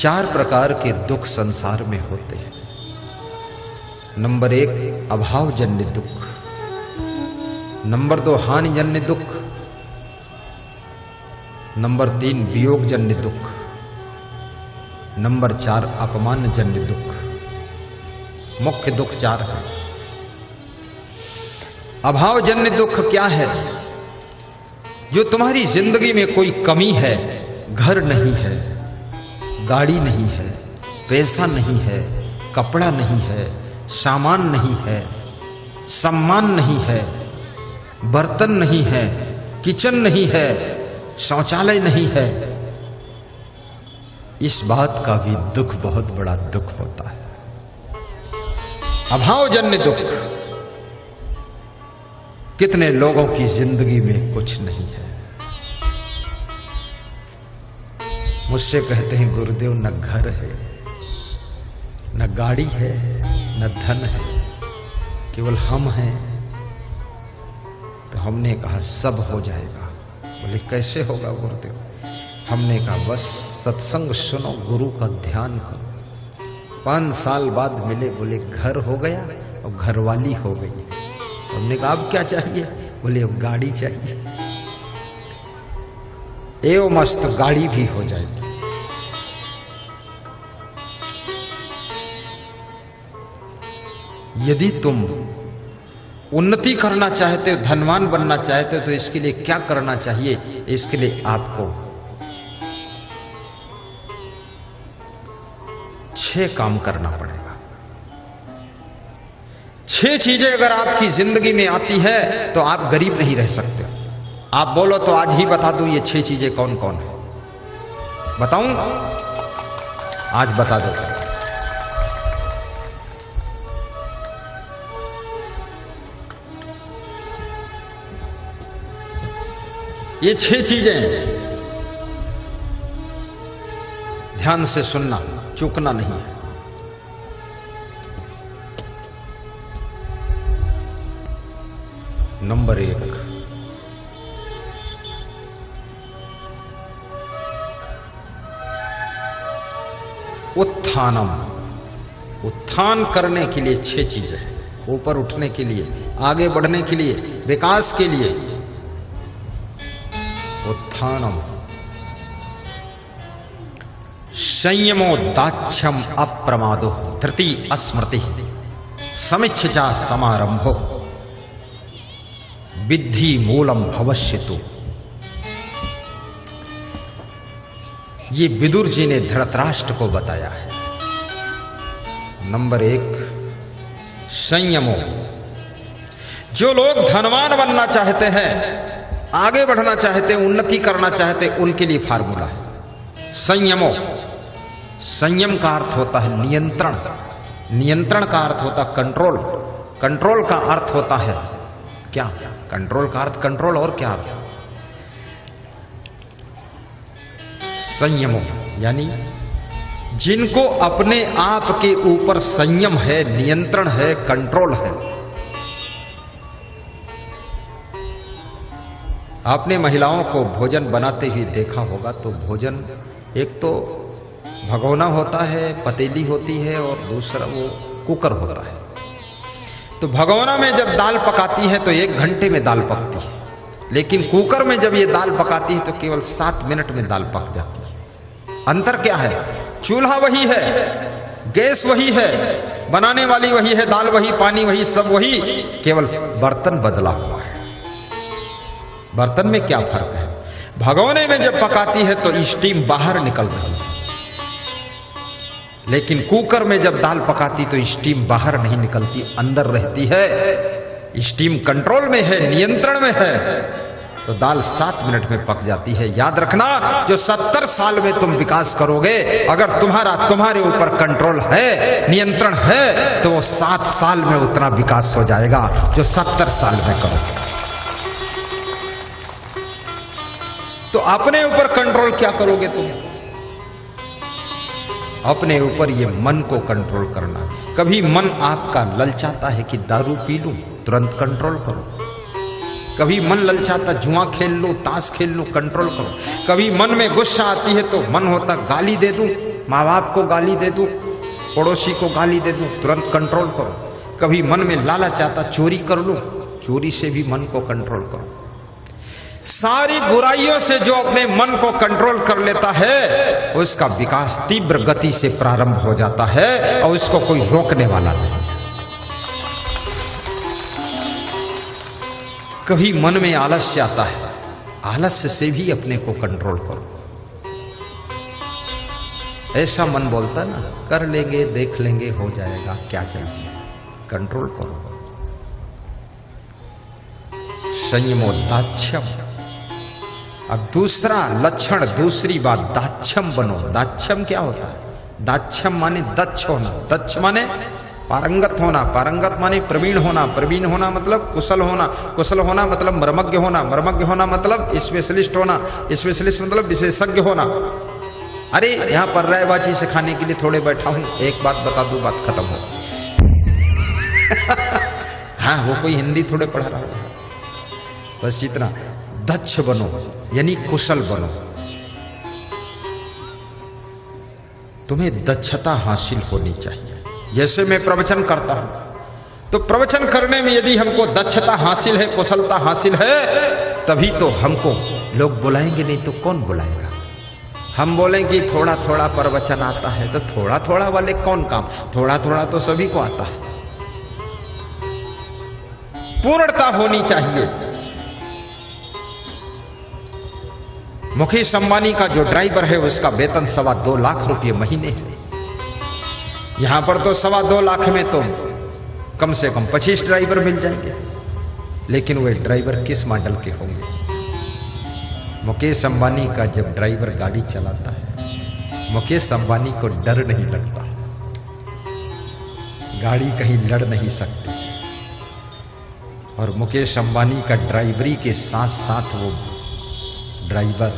चार प्रकार के दुख संसार में होते हैं। नंबर 1 अभावजन्य दुख, नंबर 2 हानिजन्य दुख, नंबर 3 वियोगजन्य दुख, नंबर 4 अपमानजन्य दुख। मुख्य दुख 4 है। अभावजन्य दुख क्या है? जो तुम्हारी जिंदगी में कोई कमी है, घर नहीं है, गाड़ी नहीं है, पैसा नहीं है, कपड़ा नहीं है, सामान नहीं है, सम्मान नहीं है, बर्तन नहीं है, किचन नहीं है, शौचालय नहीं है, इस बात का भी दुख बहुत बड़ा दुख होता है। अभावजन्य दुख। कितने लोगों की जिंदगी में कुछ नहीं है। मुझसे कहते हैं गुरुदेव न घर है, न गाड़ी है, न धन है, केवल हम हैं। तो हमने कहा सब हो जाएगा। बोले कैसे होगा गुरुदेव? हमने कहा बस सत्संग सुनो, गुरु का ध्यान करो। 5 साल बाद मिले, बोले घर हो गया और घरवाली हो गई। हमने कहा अब क्या चाहिए? बोले अब गाड़ी चाहिए। एवं मस्त गाड़ी भी हो जाएगी। यदि तुम उन्नति करना चाहते हो, धनवान बनना चाहते हो, तो इसके लिए क्या करना चाहिए? इसके लिए आपको 6 काम करना पड़ेगा। 6 चीजें अगर आपकी जिंदगी में आती है तो आप गरीब नहीं रह सकते। आप बोलो तो आज ही बता दूं ये 6 चीजें कौन कौन है। बताऊं? आज बता दो। ये 6 चीजें ध्यान से सुनना, चूकना नहीं है। नंबर 1 उत्थानम। उत्थान करने के लिए 6 चीजें हैं। ऊपर उठने के लिए, आगे बढ़ने के लिए, विकास के लिए। उत्थानम। संयमो दाक्ष्यम अप्रमादो धृति अस्मृति समिच्छा समारंभो विद्धि मूलम भविष्यतु। ये विदुर जी ने धृतराष्ट्र को बताया है। नंबर 1 संयमो। जो लोग धनवान बनना चाहते हैं, आगे बढ़ना चाहते हैं, उन्नति करना चाहते हैं, उनके लिए फार्मूला है संयमो। संयम का अर्थ होता है नियंत्रण, नियंत्रण का अर्थ होता है कंट्रोल, कंट्रोल का अर्थ होता है क्या? कंट्रोल का अर्थ कंट्रोल, और क्या अर्थ? संयमो यानी जिनको अपने आप के ऊपर संयम है, नियंत्रण है, कंट्रोल है। आपने महिलाओं को भोजन बनाते हुए देखा होगा। तो भोजन एक तो भगोना होता है, पतीली होती है, और दूसरा वो कुकर होता है। तो भगोना में जब दाल पकाती है तो 1 घंटे में दाल पकती है, लेकिन कुकर में जब ये दाल पकाती है तो केवल 7 मिनट में दाल पक जाती है। अंतर क्या है? चूल्हा वही है, गैस वही है, बनाने वाली वही है, दाल वही, पानी वही, सब वही, केवल बर्तन बदला हुआ है। बर्तन में क्या फर्क है? भगोने में जब पकाती है तो स्टीम बाहर निकल रही है, लेकिन कुकर में जब दाल पकाती तो स्टीम बाहर नहीं निकलती, अंदर रहती है। स्टीम कंट्रोल में है, नियंत्रण में है, तो दाल 7 मिनट में पक जाती है। याद रखना, जो 70 साल में तुम विकास करोगे, अगर तुम्हारे ऊपर कंट्रोल है, नियंत्रण है, तो वो 7 साल में उतना विकास हो जाएगा जो 70 साल में करोगे। तो अपने ऊपर कंट्रोल क्या करोगे तुम? अपने ऊपर ये मन को कंट्रोल करना। कभी मन आपका ललचाता है कि दारू पी लूं, तुरंत कंट्रोल करो। कभी मन ललचाता जुआ खेल लो, ताश खेल लो, कंट्रोल करो। कभी मन में गुस्सा आती है तो मन होता गाली दे दूं, माँ बाप को गाली दे दूं, पड़ोसी को गाली दे दूं, तुरंत कंट्रोल करो। कभी मन में लालच आता चोरी कर लूं, चोरी से भी मन को कंट्रोल करो। सारी बुराइयों से जो अपने मन को कंट्रोल कर लेता है उसका विकास तीव्र गति से प्रारंभ हो जाता है और उसको कोई रोकने वाला नहीं। कभी मन में आलस्य आता है, आलस्य से भी अपने को कंट्रोल करो। ऐसा मन बोलता ना, कर लेंगे, देख लेंगे, हो जाएगा, क्या चलती है, कंट्रोल करो। संयमो दाक्ष्यम। अब दूसरा लक्षण, दूसरी बात, दाक्ष्यम बनो। दाक्ष्यम क्या होता है? दाक्ष्यम माने दक्ष होना, दक्ष माने पारंगत होना, पारंगत माने प्रवीण होना, प्रवीण होना मतलब कुशल होना, कुशल होना मतलब मर्मज्ञ होना, मर्मज्ञ होना मतलब स्पेशलिस्ट होना, स्पेशलिस्ट मतलब विशेषज्ञ होना। अरे यहाँ पर रायबाजी सिखाने के लिए थोड़े बैठा हूं, एक बात बता दूं, बात खत्म हो। हाँ, वो कोई हिंदी थोड़े पढ़ा रहा है, बस इतना। दक्ष बनो यानी कुशल बनो। तुम्हें दक्षता हासिल होनी चाहिए। जैसे मैं प्रवचन करता हूं तो प्रवचन करने में यदि हमको दक्षता हासिल है, कुशलता हासिल है, तभी तो हमको लोग बुलाएंगे, नहीं तो कौन बुलाएगा। हम बोलेंगे थोड़ा थोड़ा प्रवचन आता है, तो थोड़ा थोड़ा वाले कौन काम, थोड़ा थोड़ा तो सभी को आता है। पूर्णता होनी चाहिए। मुकेश अंबानी का जो ड्राइवर है उसका वेतन 2.25 लाख रुपये महीने है। यहां पर तो 2.25 लाख में तो कम से कम 25 ड्राइवर मिल जाएंगे, लेकिन वे ड्राइवर किस मॉडल के होंगे? मुकेश अंबानी का जब ड्राइवर गाड़ी चलाता है, मुकेश अंबानी को डर नहीं लगता, गाड़ी कहीं लड़ नहीं सकती। और मुकेश अंबानी का ड्राइवरी के साथ साथ वो ड्राइवर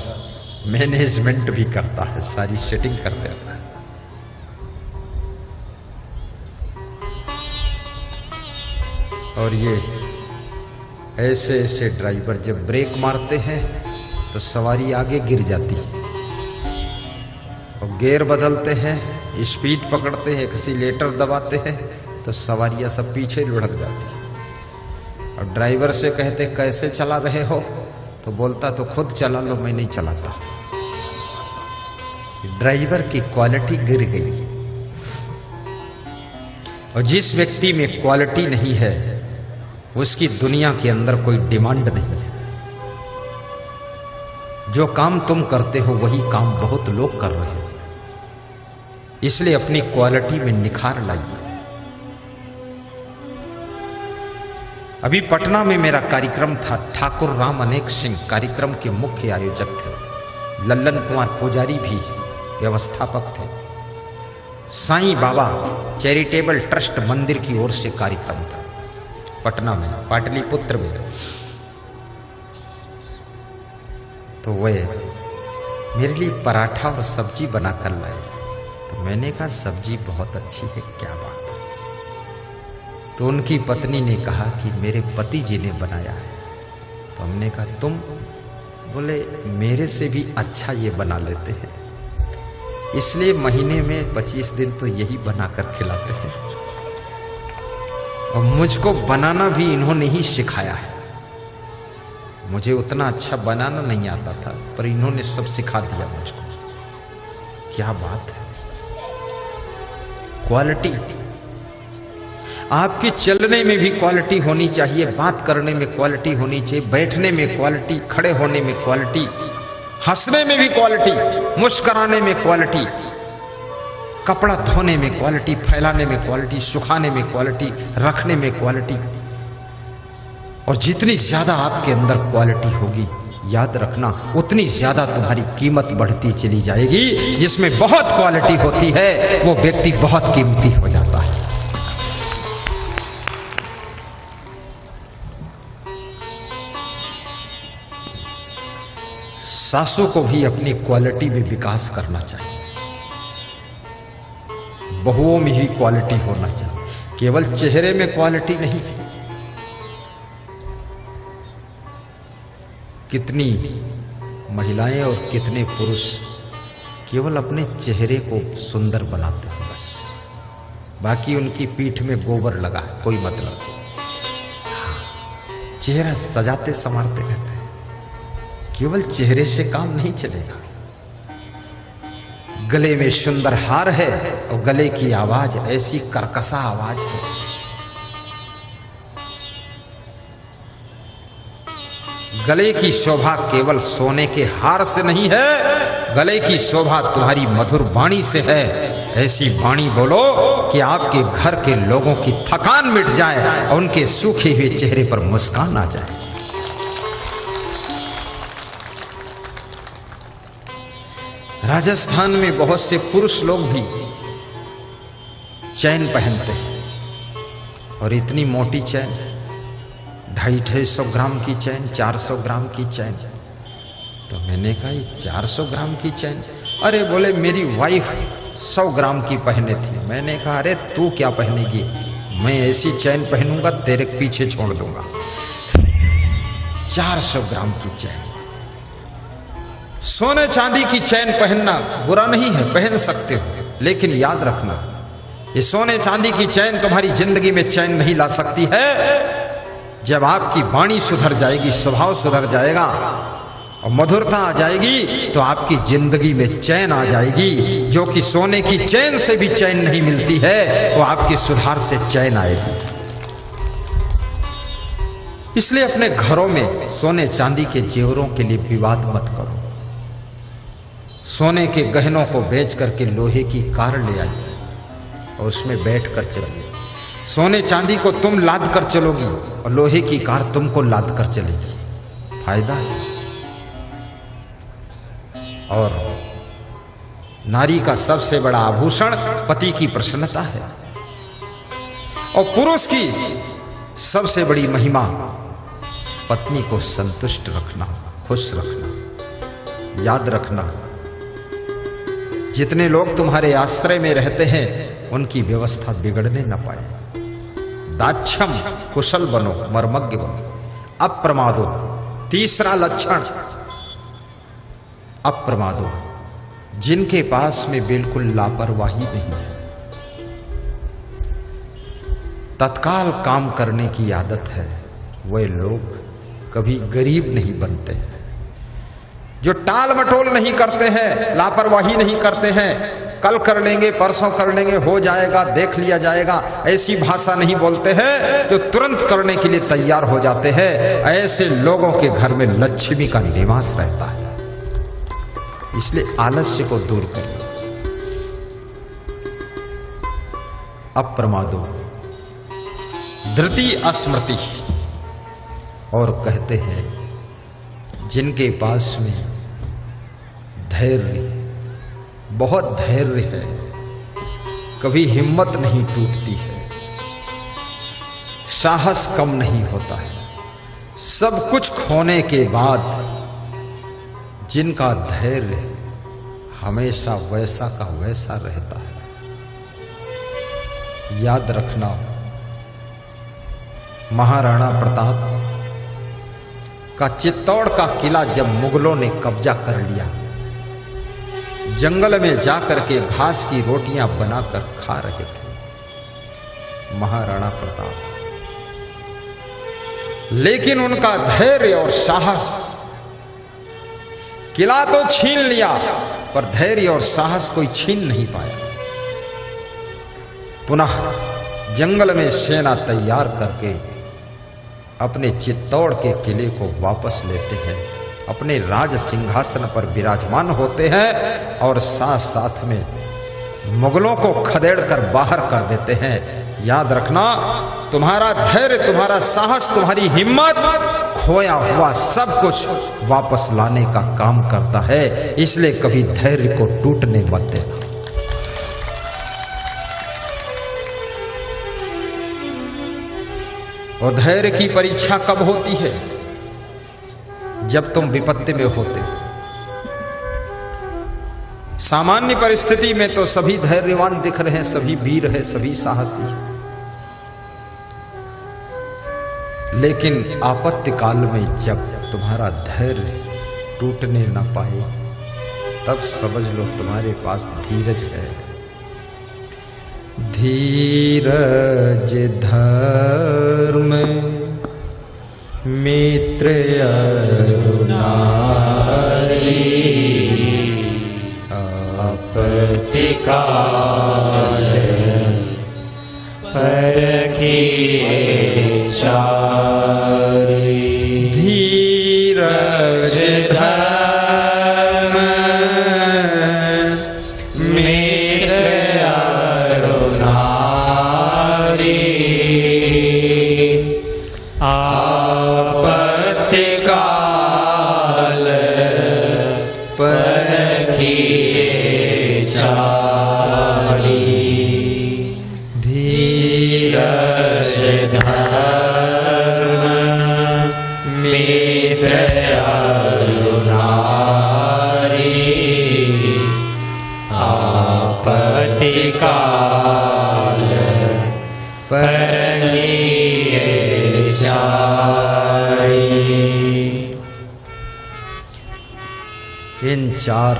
मैनेजमेंट भी करता है, सारी सेटिंग कर देता है। और ये ऐसे ऐसे ड्राइवर जब ब्रेक मारते हैं तो सवारी आगे गिर जाती है, और गियर बदलते हैं, स्पीड पकड़ते हैं, एक्सीलेटर दबाते हैं तो सवारियां सब पीछे लुढ़क जाती है। और ड्राइवर से कहते कैसे चला रहे हो, तो बोलता तो खुद चला लो, मैं नहीं चलाता। ड्राइवर की क्वालिटी गिर गई। और जिस व्यक्ति में क्वालिटी नहीं है उसकी दुनिया के अंदर कोई डिमांड नहीं है। जो काम तुम करते हो वही काम बहुत लोग कर रहे हैं, इसलिए अपनी क्वालिटी में निखार लाइए। अभी पटना में मेरा कार्यक्रम था, ठाकुर राम अनेक सिंह कार्यक्रम के मुख्य आयोजक थे, लल्लन कुमार पुजारी भी व्यवस्थापक थे। साईं बाबा चैरिटेबल ट्रस्ट मंदिर की ओर से कार्यक्रम था पटना में, पाटलिपुत्र में। तो वे मेरे लिए पराठा और सब्जी बनाकर लाए, तो मैंने कहा सब्जी बहुत अच्छी है, क्या बात। तो उनकी पत्नी ने कहा कि मेरे पति जी ने बनाया है। तो हमने कहा तुम? बोले मेरे से भी अच्छा ये बना लेते हैं, इसलिए महीने में 25 दिन तो यही बनाकर खिलाते हैं। और मुझको बनाना भी इन्होंने ही सिखाया है। मुझे उतना अच्छा बनाना नहीं आता था, पर इन्होंने सब सिखा दिया मुझको। क्या बात है, क्वालिटी। आपकी चलने में भी क्वालिटी होनी चाहिए, बात करने में क्वालिटी होनी चाहिए, बैठने में क्वालिटी, खड़े होने में क्वालिटी, हंसने में भी क्वालिटी, मुस्कुराने में क्वालिटी, कपड़ा धोने में क्वालिटी, फैलाने में क्वालिटी, सुखाने में क्वालिटी, रखने में क्वालिटी। और जितनी ज्यादा आपके अंदर क्वालिटी होगी, याद रखना उतनी ज्यादा तुम्हारी कीमत बढ़ती चली जाएगी। जिसमें बहुत क्वालिटी होती है वो व्यक्ति बहुत कीमती हो जाता है। सासू को भी अपनी क्वालिटी में विकास करना चाहिए, बहुओं में ही क्वालिटी होना चाहिए, केवल चेहरे में क्वालिटी नहीं। कितनी महिलाएं और कितने पुरुष केवल अपने चेहरे को सुंदर बनाते हैं बस, बाकी उनकी पीठ में गोबर लगा है, कोई मतलब नहीं। चेहरा सजाते संवारते रहते हैं, केवल चेहरे से काम नहीं चलेगा। गले में सुंदर हार है और गले की आवाज ऐसी कर्कशा आवाज है, गले की शोभा केवल सोने के हार से नहीं है, गले की शोभा तुम्हारी मधुर वाणी से है। ऐसी वाणी बोलो कि आपके घर के लोगों की थकान मिट जाए और उनके सूखे हुए चेहरे पर मुस्कान आ जाए। राजस्थान में बहुत से पुरुष लोग भी चैन पहनते हैं और इतनी मोटी चैन, 250-250 ग्राम की चैन, 400 ग्राम की चैन। तो मैंने कहा ये 400 ग्राम की चैन? अरे बोले मेरी वाइफ 100 ग्राम की पहने थी। मैंने कहा अरे तू क्या पहनेगी, मैं ऐसी चैन पहनूंगा तेरे पीछे छोड़ दूंगा। 400 ग्राम की चैन। सोने चांदी की चैन पहनना बुरा नहीं है, पहन सकते हो, लेकिन याद रखना ये सोने चांदी की चैन तुम्हारी जिंदगी में चैन नहीं ला सकती है। जब आपकी वाणी सुधर जाएगी, स्वभाव सुधर जाएगा और मधुरता आ जाएगी तो आपकी जिंदगी में चैन आ जाएगी। जो कि सोने की चैन से भी चैन नहीं मिलती है, वो आपके सुधार से चैन आएगी। इसलिए अपने घरों में सोने चांदी के जेवरों के लिए विवाद मत करो। सोने के गहनों को बेच करके लोहे की कार ले आइए और उसमें बैठ कर चलिए। सोने चांदी को तुम लाद कर चलोगी और लोहे की कार तुमको लाद कर चलेगी, फायदा है। और नारी का सबसे बड़ा आभूषण पति की प्रसन्नता है और पुरुष की सबसे बड़ी महिमा पत्नी को संतुष्ट रखना, खुश रखना। याद रखना, जितने लोग तुम्हारे आश्रय में रहते हैं उनकी व्यवस्था बिगड़ने न पाए। दाक्षम, कुशल बनो, मर्मज्ञ बनो, अप्रमादो। तीसरा लक्षण अप्रमादो, जिनके पास में बिल्कुल लापरवाही नहीं है, तत्काल काम करने की आदत है, वे लोग कभी गरीब नहीं बनते हैं। जो टाल मटोल नहीं करते हैं, लापरवाही नहीं करते हैं, कल कर लेंगे, परसों कर लेंगे, हो जाएगा, देख लिया जाएगा, ऐसी भाषा नहीं बोलते हैं, जो तुरंत करने के लिए तैयार हो जाते हैं, ऐसे लोगों के घर में लक्ष्मी का निवास रहता है। इसलिए आलस्य को दूर करिए। अप्रमादो, धृति अस्मृति। और कहते हैं जिनके पास में धैर्य, बहुत धैर्य है, कभी हिम्मत नहीं टूटती है, साहस कम नहीं होता है, सब कुछ खोने के बाद जिनका धैर्य हमेशा वैसा का वैसा रहता है। याद रखना, महाराणा प्रताप का चित्तौड़ का किला जब मुगलों ने कब्जा कर लिया, जंगल में जाकर के घास की रोटियां बनाकर खा रहे थे महाराणा प्रताप। लेकिन उनका धैर्य और साहस, किला तो छीन लिया पर धैर्य और साहस कोई छीन नहीं पाया। पुनः जंगल में सेना तैयार करके अपने चित्तौड़ के किले को वापस लेते हैं, अपने राज सिंहासन पर विराजमान होते हैं और साथ साथ में मुगलों को खदेड़ कर बाहर कर देते हैं। याद रखना, तुम्हारा धैर्य, तुम्हारा साहस, तुम्हारी हिम्मत खोया हुआ सब कुछ वापस लाने का काम करता है। इसलिए कभी धैर्य को टूटने मत देना। और धैर्य की परीक्षा कब होती है? जब तुम विपत्ति में होते हो। सामान्य परिस्थिति में तो सभी धैर्यवान दिख रहे हैं, सभी वीर हैं, सभी साहसी हैं, लेकिन आपत्ति काल में जब तुम्हारा धैर्य टूटने न पाए, तब समझ लो तुम्हारे पास धीरज है। धीरज धर्म मित्र अरुणारी, आपत्तिकाल परखिए चारी। धीरज धर्म मित्र अरुणारी, आपत्तिकाल परखिए चारी। धीरज धर्म मित्र अरुणारी, आपत्तिकाल परखिए चारी। इन चार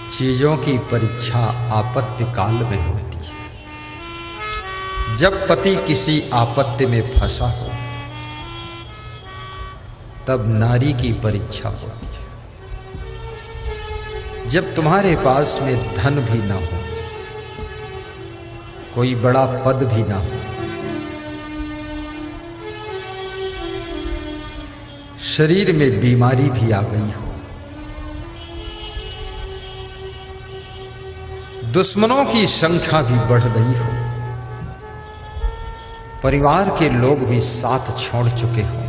चीजों की परीक्षा आपत्ति काल में होती है। जब पति किसी आपत्ति में फंसा हो तब नारी की परीक्षा होती है। जब तुम्हारे पास में धन भी ना हो, कोई बड़ा पद भी ना हो, शरीर में बीमारी भी आ गई हो, दुश्मनों की संख्या भी बढ़ गई हो, परिवार के लोग भी साथ छोड़ चुके हो,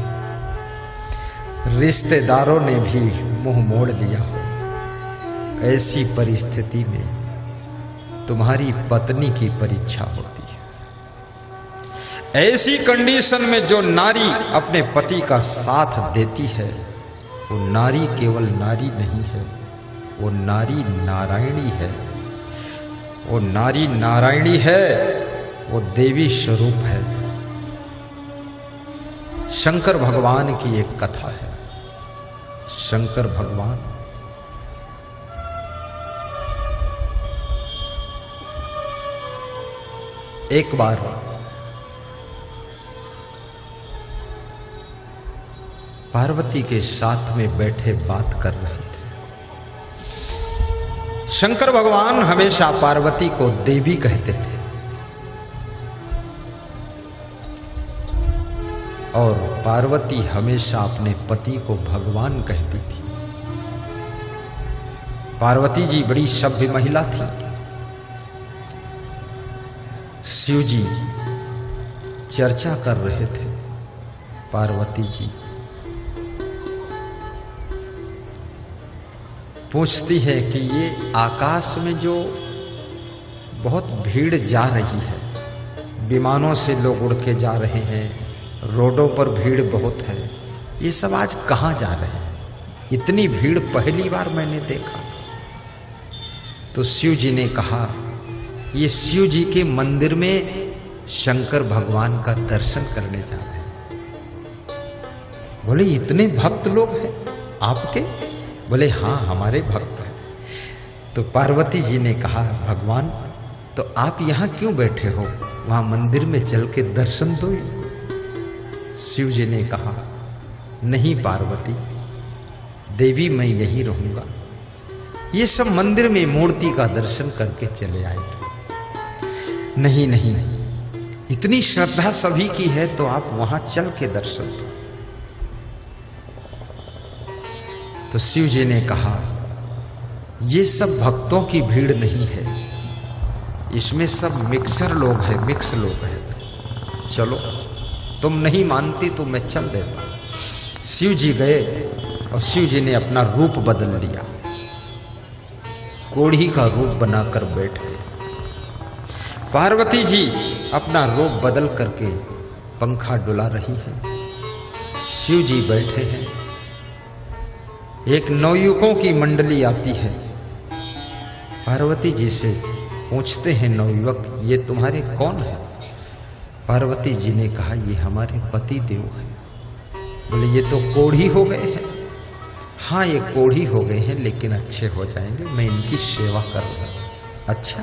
रिश्तेदारों ने भी मुंह मोड़ लिया हो, ऐसी परिस्थिति में तुम्हारी पत्नी की परीक्षा होती है। ऐसी कंडीशन में जो नारी अपने पति का साथ देती है वो नारी केवल नारी नहीं है, वो नारी नारायणी है। वो नारी नारायणी है, वो देवी स्वरूप है। शंकर भगवान की एक कथा है। शंकर भगवान एक बार पार्वती के साथ में बैठे बात कर रहे थे। शंकर भगवान हमेशा पार्वती को देवी कहते थे और पार्वती हमेशा अपने पति को भगवान कहती थी। पार्वती जी बड़ी सभ्य महिला थी। शिव जी चर्चा कर रहे थे। पार्वती जी पूछती है कि ये आकाश में जो बहुत भीड़ जा रही है, विमानों से लोग उड़ के जा रहे हैं, रोडों पर भीड़ बहुत है, ये सब आज कहाँ जा रहे हैं? इतनी भीड़ पहली बार मैंने देखा। तो शिव जी ने कहा ये शिव जी के मंदिर में शंकर भगवान का दर्शन करने जा रहे हैं। बोले इतने भक्त लोग हैं आपके? बोले हाँ हमारे भक्त हैं। तो पार्वती जी ने कहा भगवान तो आप यहाँ क्यों बैठे हो, वहां मंदिर में चल के दर्शन दो। शिव जी ने कहा नहीं पार्वती देवी मैं यही रहूंगा, ये सब मंदिर में मूर्ति का दर्शन करके चले आएंगे। नहीं नहीं इतनी श्रद्धा सभी की है तो आप वहां चल के दर्शन दो। तो शिव जी ने कहा ये सब भक्तों की भीड़ नहीं है, इसमें सब मिक्सर लोग हैं, मिक्स लोग हैं। चलो तुम नहीं मानती तो मैं चल देता। शिव जी गए और शिव जी ने अपना रूप बदल लिया, कोढ़ी का रूप बनाकर बैठ गए। पार्वती जी अपना रूप बदल करके पंखा डुला रही है, शिव जी बैठे हैं। एक नवयुवकों की मंडली आती है, पार्वती जी से पूछते हैं नवयुवक ये तुम्हारे कौन है? पार्वती जी ने कहा ये हमारे पति देव हैं। बोले ये तो कोढ़ी हो गए हैं, हाँ ये कोढ़ी हो गए हैं लेकिन अच्छे हो जाएंगे, मैं इनकी सेवा करूँगा। अच्छा,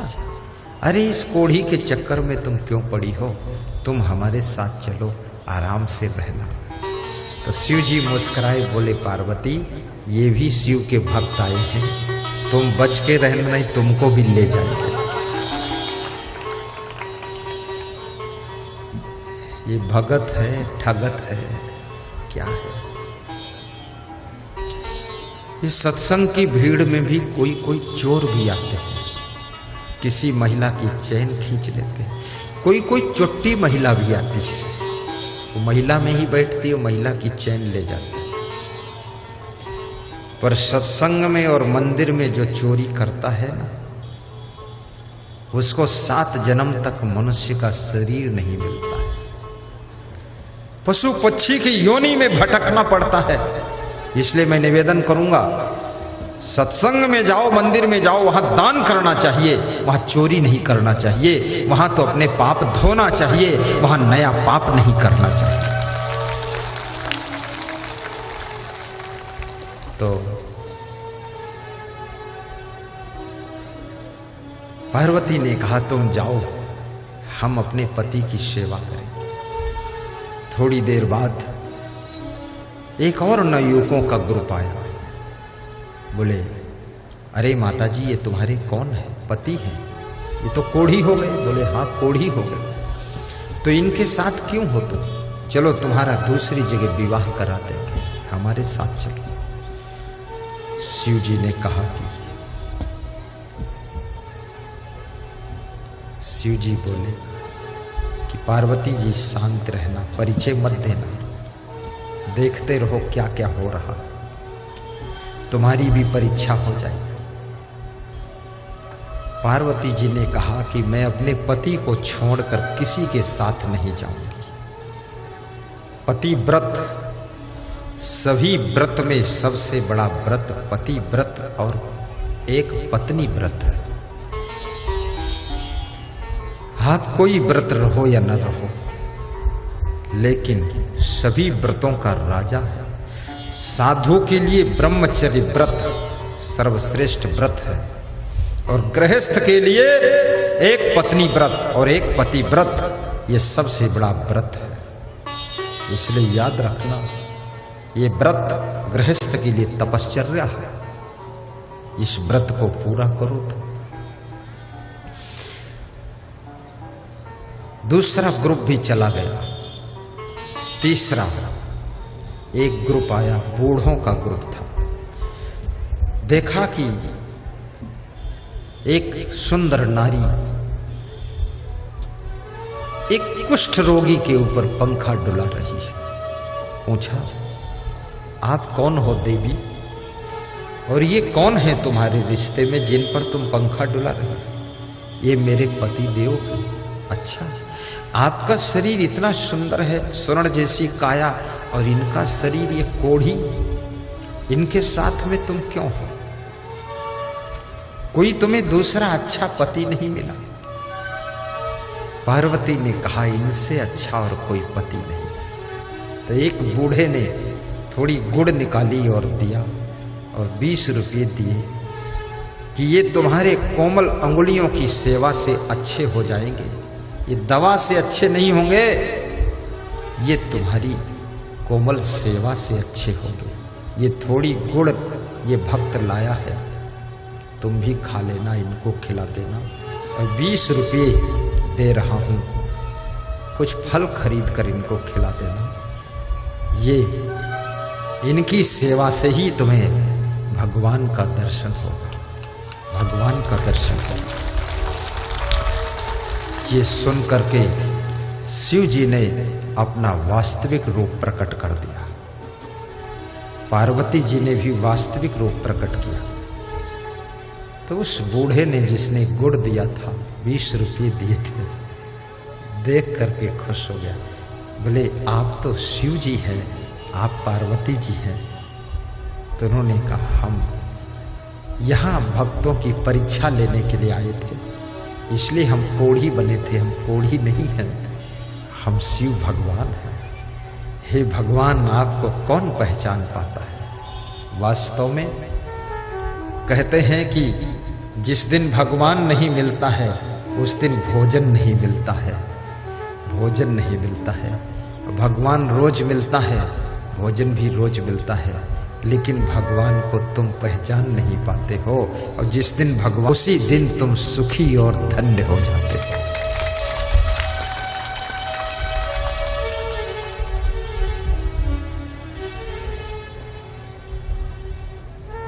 अरे इस कोढ़ी के चक्कर में तुम क्यों पड़ी हो, तुम हमारे साथ चलो, आराम से रहना। तो शिव जी मुस्कुराए, बोले पार्वती ये भी शिव के भक्त आए हैं, तुम बच के रहना नहीं तुमको भी ले जाएंगे। ये भगत है, ठगत है, क्या है? इस सत्संग की भीड़ में भी कोई कोई चोर भी आते हैं, किसी महिला की चैन खींच लेते हैं। कोई कोई चुट्टी महिला भी आती है, वो महिला में ही बैठती है, महिला की चैन ले जाती है। पर सत्संग में और मंदिर में जो चोरी करता है ना, उसको 7 जन्म तक मनुष्य का शरीर नहीं मिलता है, पशु पक्षी की योनि में भटकना पड़ता है। इसलिए मैं निवेदन करूंगा, सत्संग में जाओ, मंदिर में जाओ, वहां दान करना चाहिए, वहां चोरी नहीं करना चाहिए, वहां तो अपने पाप धोना चाहिए, वहां नया पाप नहीं करना चाहिए। तो पार्वती ने कहा तुम जाओ, हम अपने पति की सेवा करेंगे। थोड़ी देर बाद एक और नवयुवकों का ग्रुप आया, बोले अरे माता जी ये तुम्हारे कौन है, पति हैं? ये तो कोढ़ी हो गए। बोले हाँ कोढ़ी हो गए, तो इनके साथ क्यों हो तुम? चलो तुम्हारा दूसरी जगह विवाह करा देंगे, हमारे साथ चलो। शिव जी ने कहा कि शिव जी बोले कि पार्वती जी शांत रहना, परिचय मत देना, देखते रहो क्या क्या हो रहा, तुम्हारी भी परीक्षा हो जाएगी। पार्वती जी ने कहा कि मैं अपने पति को छोड़कर किसी के साथ नहीं जाऊंगी। पति व्रत, सभी व्रत में सबसे बड़ा व्रत पति व्रत और एक पत्नी व्रत है। आप कोई व्रत रहो या न रहो, लेकिन सभी व्रतों का राजा है। साधु के लिए ब्रह्मचर्य व्रत सर्वश्रेष्ठ व्रत है, और गृहस्थ के लिए एक पत्नी व्रत और एक पति व्रत ये सबसे बड़ा व्रत है। इसलिए याद रखना, ये व्रत गृहस्थ के लिए तपश्चर्या है, इस व्रत को पूरा करो। तो दूसरा ग्रुप भी चला गया, तीसरा एक ग्रुप आया, बूढ़ों का ग्रुप था। देखा कि एक सुंदर नारी एक कुष्ठ रोगी के ऊपर पंखा डुला रही है। पूछा आप कौन हो देवी, और ये कौन है तुम्हारे रिश्ते में जिन पर तुम पंखा डुला रही हो? ये मेरे पति देव हैं। अच्छा, आपका शरीर इतना सुंदर है, स्वर्ण जैसी काया, और इनका शरीर ये कोढ़ी, इनके साथ में तुम क्यों हो? कोई तुम्हें दूसरा अच्छा पति नहीं मिला? पार्वती ने कहा इनसे अच्छा और कोई पति नहीं। तो एक बूढ़े ने थोड़ी गुड़ निकाली और दिया, और 20 रुपये दिए कि ये तुम्हारे कोमल अंगुलियों की सेवा से अच्छे हो जाएंगे, ये दवा से अच्छे नहीं होंगे, ये तुम्हारी कोमल सेवा से अच्छे होंगे। ये थोड़ी गुड़ ये भक्त लाया है, तुम भी खा लेना, इनको खिला देना, और 20 रुपये दे रहा हूँ, कुछ फल खरीद कर इनको खिला देना। ये इनकी सेवा से ही तुम्हें भगवान का दर्शन होगा, भगवान का दर्शन होगा। ये सुन करके शिव जी ने अपना वास्तविक रूप प्रकट कर दिया, पार्वती जी ने भी वास्तविक रूप प्रकट किया। तो उस बूढ़े ने जिसने गुड़ दिया था, 20 रुपये दिए थे, देख करके खुश हो गया। बोले आप तो शिव जी हैं, आप पार्वती जी हैं। तो उन्होंने कहा हम यहाँ भक्तों की परीक्षा लेने के लिए आए थे, इसलिए हम कोढ़ी बने थे, हम कोढ़ी नहीं हैं, हम शिव भगवान हैं। हे भगवान, आपको कौन पहचान पाता है? वास्तव में कहते हैं कि जिस दिन भगवान नहीं मिलता है उस दिन भोजन नहीं मिलता है, भोजन नहीं मिलता है। भगवान रोज मिलता है, भोजन भी रोज मिलता है, लेकिन भगवान को तुम पहचान नहीं पाते हो। और जिस दिन भगवान, उसी दिन तुम सुखी और धन्य हो जाते हो।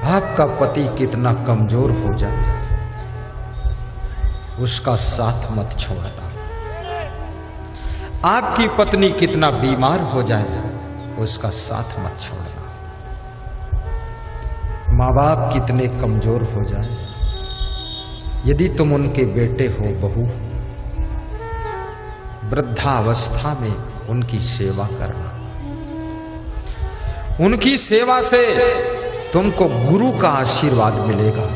आपका पति कितना कमजोर हो जाए उसका साथ मत छोड़ना। आपकी पत्नी कितना बीमार हो जाए उसका साथ मत छोड़ना। माँ बाप कितने कमजोर हो जाए, यदि तुम उनके बेटे हो, बहू, वृद्धावस्था में उनकी सेवा करना। उनकी सेवा से तुमको गुरु का आशीर्वाद मिलेगा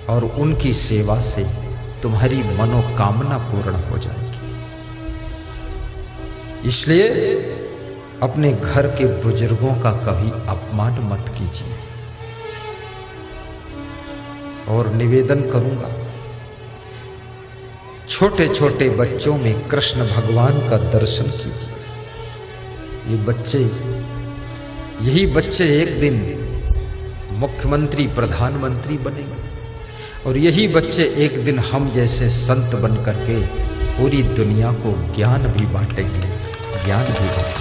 और उनकी सेवा से तुम्हारी मनोकामना पूर्ण हो जाएगी। इसलिए अपने घर के बुजुर्गों का कभी अपमान मत कीजिए। और निवेदन करूंगा, छोटे छोटे बच्चों में कृष्ण भगवान का दर्शन कीजिए। ये बच्चे, यही बच्चे एक दिन मुख्यमंत्री, प्रधानमंत्री बनेंगे और यही बच्चे एक दिन हम जैसे संत बन करके पूरी दुनिया को ज्ञान भी बांटेंगे, ज्ञान भी बांटेंगे।